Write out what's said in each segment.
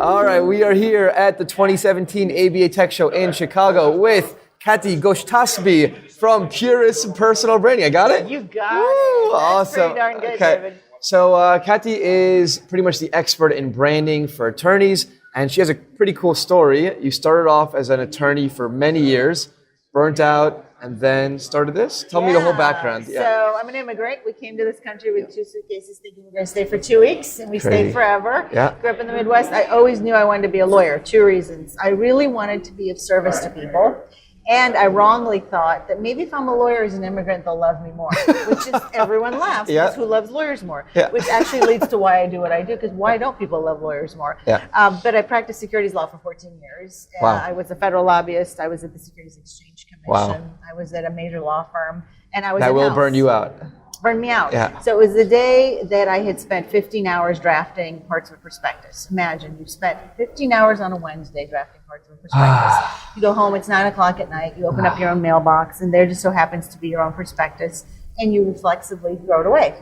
All right, we are here at the 2017 ABA Tech Show in Chicago with Katy Goshtasbi from Puris Personal Branding. I got it? You got it. That's awesome. Pretty darn good, okay. David. So Katy is pretty much the expert in branding for attorneys, and she has a pretty cool story. You started off as an attorney for many years, burnt out, and then started this. Tell me the whole background. So I'm an immigrant. We came to this country with 2 suitcases thinking we were going to stay for 2 weeks, and we stayed forever. Yeah. Grew up in the Midwest. I always knew I wanted to be a lawyer. 2 reasons. I really wanted to be of service to people. And I wrongly thought that maybe if I'm a lawyer as an immigrant, they'll love me more, which is everyone laughs. Because who loves lawyers more? Which actually leads to why I do what I do, because why don't people love lawyers more? But I practiced securities law for 14 years. I was a federal lobbyist. I was at the Securities Exchange Commission. I was at a major law firm. And I was That will burn you out. Burned me out. So it was the day that I had spent 15 hours drafting parts of a prospectus. Imagine you spent 15 hours on a Wednesday drafting parts of a prospectus. You go home, it's 9 o'clock at night, you open up your own mailbox, and there just so happens to be your own prospectus, and you reflexively throw it away.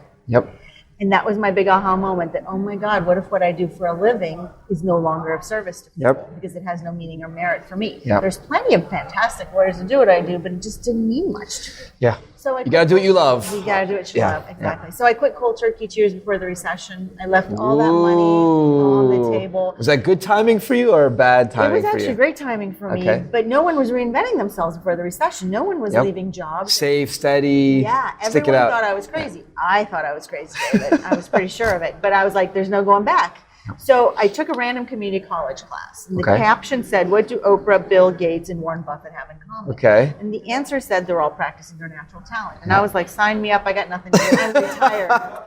And that was my big aha moment that, oh my God, what if what I do for a living is no longer of service to people because it has no meaning or merit for me? There's plenty of fantastic lawyers who do what I do, but it just didn't mean much to me. So you got to do what you love. You got to do what you love, exactly. So I quit cold turkey 2 years before the recession. I left all that money on the table. Was that good timing for you or bad timing for you? It was actually great timing for me, but no one was reinventing themselves before the recession. No one was leaving jobs. Save, steady, stick it out. Everyone thought I was crazy. I thought I was crazy, David. I was pretty sure of it, but I was like, there's no going back. So I took a random community college class, and the caption said, what do Oprah, Bill Gates, and Warren Buffett have in common? And the answer said they're all practicing their natural talent. And I was like, sign me up, I got nothing to do, I'm retired.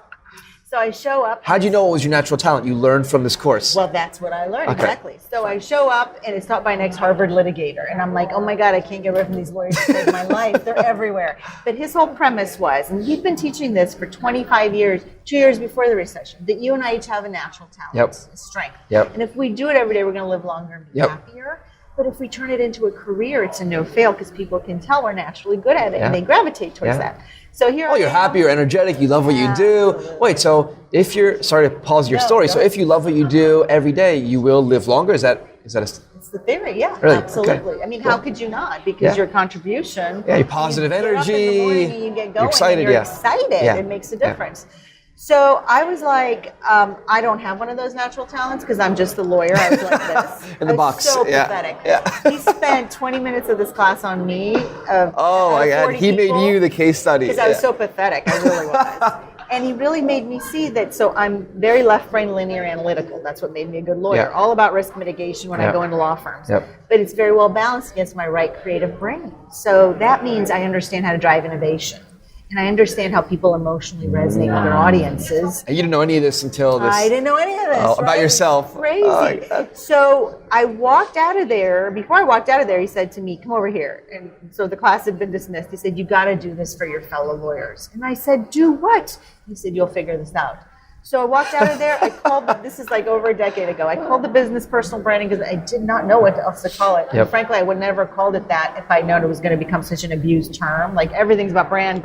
So I show up. How'd you know it was your natural talent? You learned from this course. Well, that's what I learned, exactly. So I show up, and it's taught by an ex-Harvard litigator. And I'm like, oh my God, I can't get away from these lawyers to save my life. They're everywhere. But his whole premise was, and he'd been teaching this for 25 years, 2 years before the recession, that you and I each have a natural talent, a strength. And if we do it every day, we're going to live longer and be happier. But if we turn it into a career, it's a no-fail because people can tell we're naturally good at it and they gravitate towards that. So here you're happy, you're energetic, you love what you do. Absolutely. Wait, so if you're, sorry to pause your story, so if you love what you do every day, you will live longer? Is that a... It's the theory, Really? Absolutely. I mean, how could you not? Because your contribution... your positive energy. You get up in the morning and you get going. You're excited, you're excited. It makes a difference. So I was like, I don't have one of those natural talents because I'm just a lawyer. I was like this. In the box. So pathetic. He spent 20 minutes of this class on me. Oh my God. He made you the case study. Because I was so pathetic. I really was. And he really made me see that. So I'm very left brain linear analytical. That's what made me a good lawyer. All about risk mitigation when I go into law firms. But it's very well balanced against my right creative brain. So that means I understand how to drive innovation. And I understand how people emotionally resonate with their audiences. And you didn't know any of this until this. I didn't know any of this. About yourself. Crazy. So I walked out of there. Before I walked out of there, he said to me, come over here. And so the class had been dismissed. He said, you got to do this for your fellow lawyers. And I said, do what? He said, you'll figure this out. So I walked out of there. I called, this is like over a decade ago, I called the business personal branding because I did not know what else to call it. And frankly, I would never have called it that if I'd known it was going to become such an abused term. Like everything's about brand.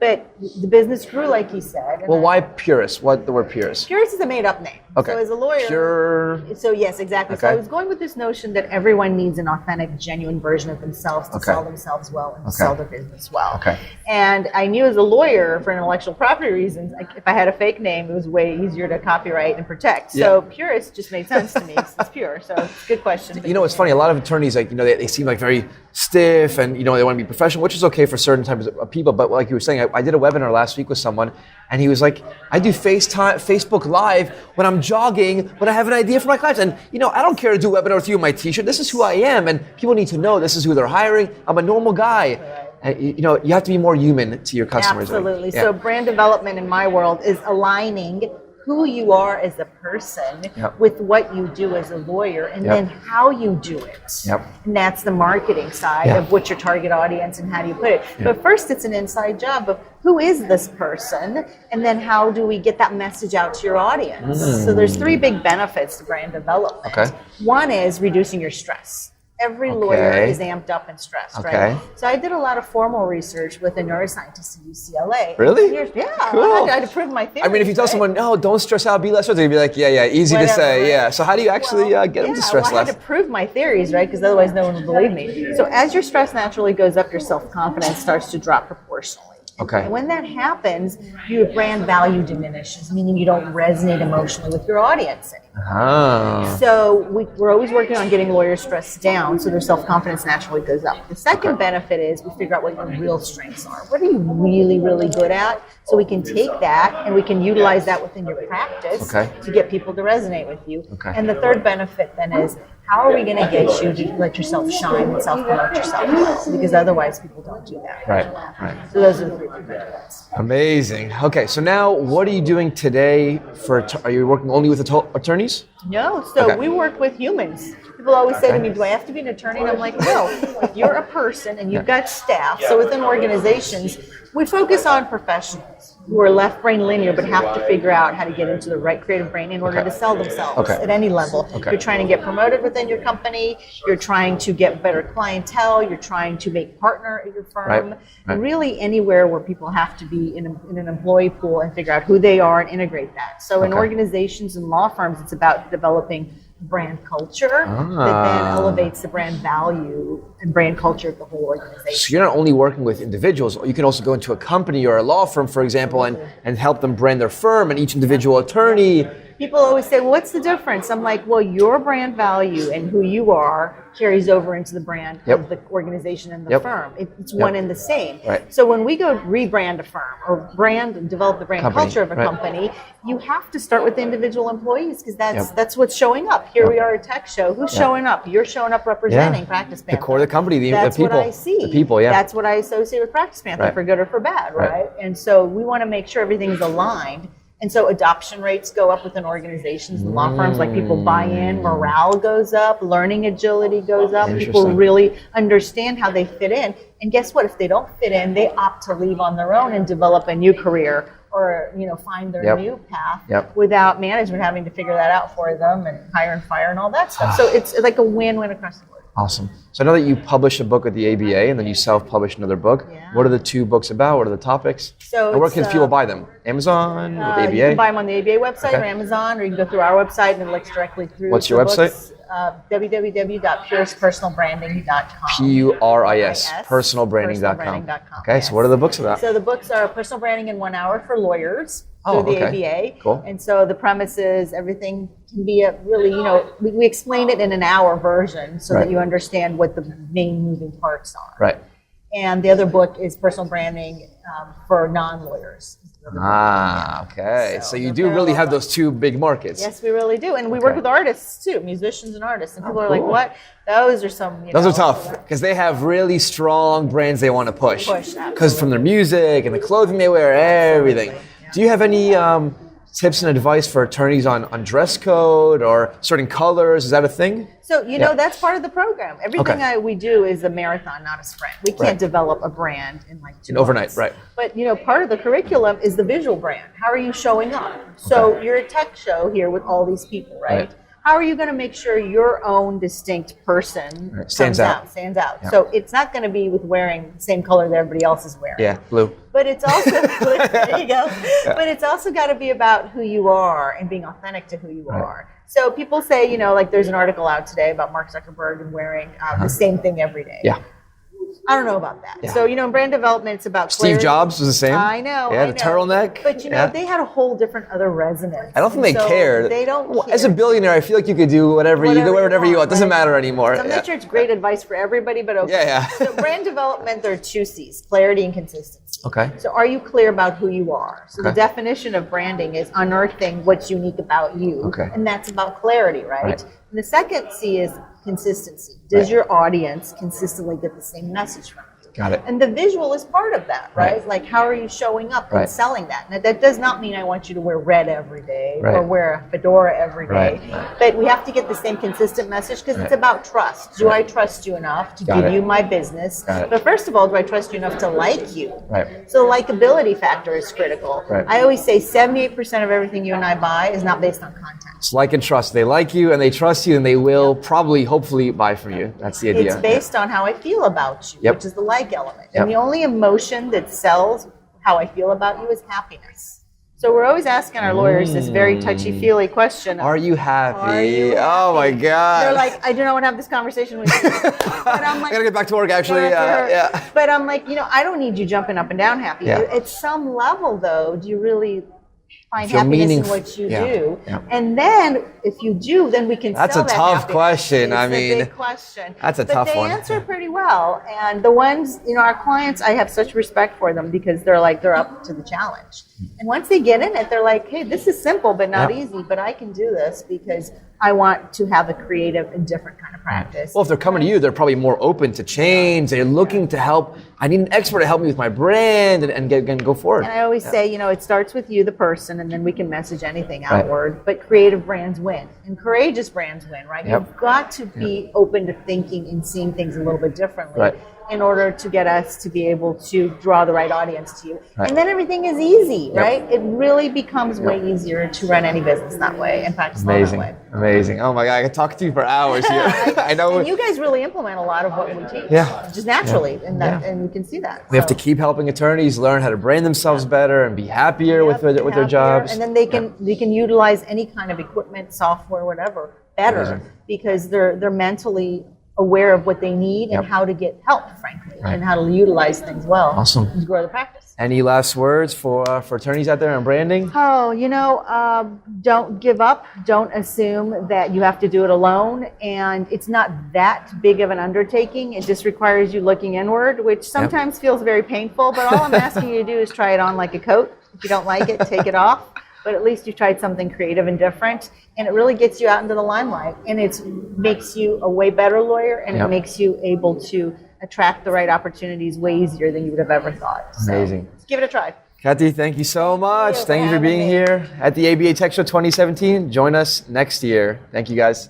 But the business grew, like he said. Well, why Puris? What the word Puris? Puris is a made-up name. So as a lawyer... Pure... So yes, exactly. So I was going with this notion that everyone needs an authentic, genuine version of themselves to sell themselves well and to sell their business well. And I knew as a lawyer, for intellectual property reasons, if I had a fake name, it was way easier to copyright and protect. So Puris just made sense to me. It's pure. So it's a good question. You know, it's funny. A lot of attorneys, like, you know, they seem like very stiff and, you know, they want to be professional, which is okay for certain types of people. But like you were saying, I did a webinar last week with someone, and he was like, I do Facebook Live when I'm jogging, when I have an idea for my clients. And, you know, I don't care to do a webinar with you in my t-shirt. This is who I am. And people need to know this is who they're hiring. I'm a normal guy. And, you know, you have to be more human to your customers. Absolutely. So brand development in my world is aligning who you are as a person with what you do as a lawyer, and then how you do it. And that's the marketing side of what's your target audience and how do you put it. But first, it's an inside job of who is this person, and then how do we get that message out to your audience. So there's 3 big benefits to brand development. One is reducing your stress. Every lawyer is amped up and stressed, right? So I did a lot of formal research with a neuroscientist at UCLA. Really? Cool. I had to prove my theory. I mean, if you tell someone, no, don't stress out, be less stressed, they'd be like, yeah, easy to say, yeah. So how do you actually get them to stress less? I had to prove my theories, right? Because otherwise no one would believe me. So as your stress naturally goes up, your self-confidence starts to drop proportionally. Okay. And when that happens, your brand value diminishes, meaning you don't resonate emotionally with your audience anymore. So we're always working on getting lawyers stressed down so their self-confidence naturally goes up. The second benefit is we figure out what your real strengths are. What are you really, really good at? So we can take that and we can utilize that within your practice to get people to resonate with you. And the third benefit then is, how are we going to get you to let yourself shine and self-promote yourself well? Because otherwise people don't do that. Right. So those are the three benefits. Amazing. Okay, so now what are you doing today are you working only with attorneys? No, so we work with humans. People always say to me, do I have to be an attorney? And I'm like, no, if you're a person and you've got staff, so within organizations, we focus on professionals who are left brain linear but have to figure out how to get into the right creative brain in order to sell themselves at any level. You're trying to get promoted within your company, you're trying to get better clientele, you're trying to make partner at your firm, really anywhere where people have to be in an employee pool and figure out who they are and integrate that. So in organizations and law firms, it's about developing brand culture that then elevates the brand value and brand culture of the whole organization. So you're not only working with individuals, you can also go into a company or a law firm, for example, and help them brand their firm, and each individual attorney. People always say, well, what's the difference? I'm like, well, your brand value and who you are carries over into the brand of the organization and the firm. It's one and the same. So when we go rebrand a firm or brand and develop the brand culture of a company, you have to start with the individual employees because that's what's showing up. Here we are at TECHSHOW. Who's showing up? You're showing up representing PracticePanther. The core of the company, the That's people. what I see. The people, That's what I associate with PracticePanther for good or for bad, right? And so we want to make sure everything's aligned. And so adoption rates go up within organizations and law firms, like people buy in, morale goes up, learning agility goes up, people really understand how they fit in. And guess what? If they don't fit in, they opt to leave on their own and develop a new career or find their new path without management having to figure that out for them and hire and fire and all that stuff. So it's like a win-win across the board. Awesome. So I know that you publish a book with the ABA and then you self-publish another book. What are the two books about? What are the topics? So and where can people buy them? Amazon, with the ABA? You can buy them on the ABA website or Amazon, or you can go through our website and it links directly through. What's your website? www.purispersonalbranding.com. Puris, personalbranding.com. Okay, so what are the books about? So the books are Personal Branding in 1 Hour for Lawyers through the ABA. Cool. And so the premise is everything can be a really, we explain it in an hour version so that you understand what the main moving parts are. Right. And the other book is Personal Branding for Non-Lawyers. Okay. So you do really have those two big markets. Yes, we really do. And we work with artists too, musicians and artists. And people are like, what? Those are some, Those are tough because they have really strong brands they want to push. Because from their music and the clothing they wear, everything. Do you have any tips and advice for attorneys on dress code or certain colors? Is that a thing? So, that's part of the program. Everything we do is a marathon, not a sprint. We can't develop a brand in like 2 months. Overnight, right. But, part of the curriculum is the visual brand. How are you showing up? So you're a tech show here with all these people, right? How are you going to make sure your own distinct person stands out? Yeah. So it's not going to be with wearing the same color that everybody else is wearing. Yeah, blue. But it's also there you go. But it's also got to be about who you are and being authentic to who you are. So people say, like there's an article out today about Mark Zuckerberg and wearing the same thing every day. Yeah. I don't know about that. So, in brand development, it's about clarity. Steve Jobs was the same. I know. Yeah, the turtleneck. But, they had a whole different other resonance. I don't think they cared. They don't care. As a billionaire, I feel like you could do whatever you wear whatever you want. It doesn't matter anymore. So I'm not sure it's great advice for everybody, but okay. Yeah. So brand development, there are 2 C's, clarity and consistency. Okay. So are you clear about who you are? So the definition of branding is unearthing what's unique about you. Okay. And that's about clarity, right? And the second C is consistency. Does your audience consistently get the same message from you? Got it. And the visual is part of that, right? Like how are you showing up and selling that? Now that does not mean I want you to wear red every day or wear a fedora every day. But we have to get the same consistent message because it's about trust. Do I trust you enough to give you my business? But first of all, do I trust you enough to like you? So the likability factor is critical. I always say 78% of everything you and I buy is not based on content. It's like and trust. They like you and they trust you, and they will probably, hopefully, buy from you. That's the idea. It's based on how I feel about you, which is the like element. Yep. And the only emotion that sells how I feel about you is happiness. So we're always asking our lawyers this very touchy-feely question. Are you happy? Are you happy? Oh my God. They're like, I do not want to have this conversation with you. But I'm like, I gotta get back to work actually. Yeah. But I'm like, I don't need you jumping up and down happy. Yeah. At some level though, do you really find Feel happiness meaningful. in what you Yeah. do? Yeah. And then if you do, then we can That's sell a that tough happiness. question. It's I a mean, big question. that's a tough one. But they answer pretty well. And the ones, our clients, I have such respect for them because they're up to the challenge. And once they get in it, they're like, hey, this is simple but not easy, but I can do this because I want to have a creative and different kind of practice. Well, if they're coming to you, they're probably more open to change. They're looking to help. I need an expert to help me with my brand and go forward. And I always say, it starts with you, the person, and then we can message anything outward. But creative brands win, and courageous brands win, right? Yep. You've got to be open to thinking and seeing things a little bit differently in order to get us to be able to draw the right audience to you. Right. And then everything is easy, right? It really becomes way easier to run any business that way and practice law that way. Amazing. Oh my God, I could talk to you for hours here. I know. And you guys really implement a lot of what we teach, just naturally, and you can see that. We have to keep helping attorneys learn how to brand themselves better and be happier with their jobs. And then they can utilize any kind of equipment, software, whatever, better because they're mentally aware of what they need and how to get help, frankly, and how to utilize things well. Awesome. To grow the practice. Any last words for attorneys out there on branding? Oh, don't give up. Don't assume that you have to do it alone. And it's not that big of an undertaking. It just requires you looking inward, which sometimes feels very painful. But all I'm asking you to do is try it on like a coat. If you don't like it, take it off. But at least you tried something creative and different. And it really gets you out into the limelight. And it makes you a way better lawyer. And it makes you able to attract the right opportunities way easier than you would have ever thought. Amazing. So, give it a try. Katy, thank you so much. Thank you for being having me. here at the ABA Tech Show 2017. Join us next year. Thank you, guys.